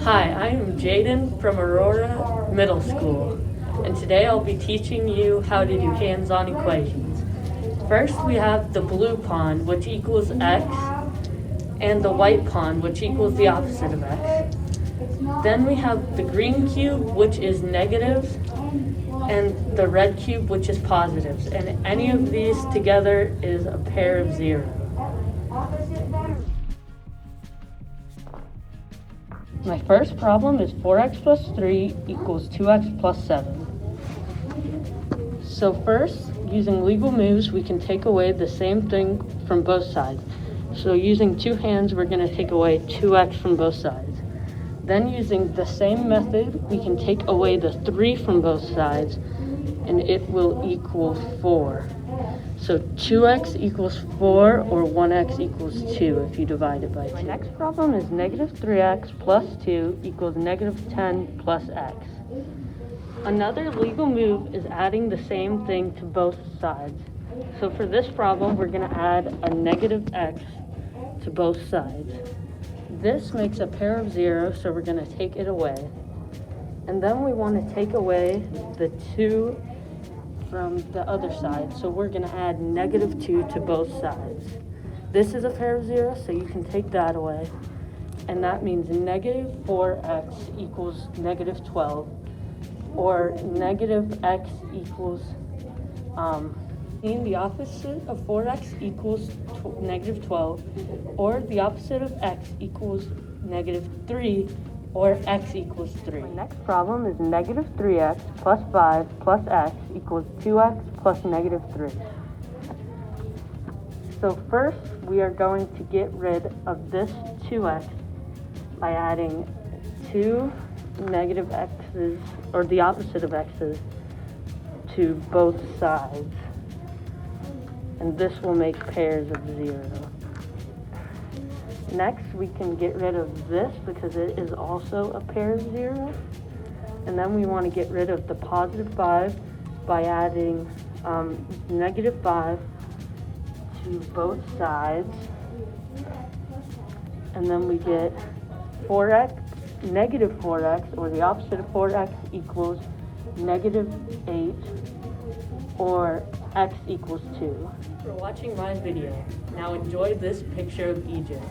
Hi, I am Jayden from Aurora Middle School, and today I'll be teaching you how to do hands-on equations. First, we have the blue pond, which equals x, and the white pond, which equals the opposite of x. Then we have the green cube, which is negatives, and the red cube, which is positives, and any of these together is a pair of zeros. My first problem is 4x plus 3 equals 2x plus 7. So first, using legal moves, we can take away the same thing from both sides. So using two hands, we're going to take away 2x from both sides. Then using the same method, we can take away the 3 from both sides, and it will equal 4. So 2x equals 4 or 1x equals 2 if you divide it by 2. My next problem is negative 3x plus 2 equals negative 10 plus x. Another legal move is adding the same thing to both sides. So for this problem, we're going to add a negative x to both sides. This makes a pair of zeros, so we're going to take it away. And then we want to take away the 2 from the other side, so we're going to add negative 2 to both sides. This is a pair of zeros, so you can take that away, and that means negative 4x equals negative 12, or negative x equals, the opposite of 4x equals negative 12, or the opposite of x equals negative 3, or x equals 3. My next problem is negative 3x plus 5 plus x equals 2x plus negative 3. So first, we are going to get rid of this 2x by adding 2 negative x's, or the opposite of x's, to both sides. And this will make pairs of 0. Next, we can get rid of this because it is also a pair of zeros. And then we want to get rid of the positive 5 by adding negative 5 to both sides. And then we get 4x, negative 4x, or the opposite of 4x equals negative 8, or x equals 2. For watching my video. Now enjoy this picture of Egypt.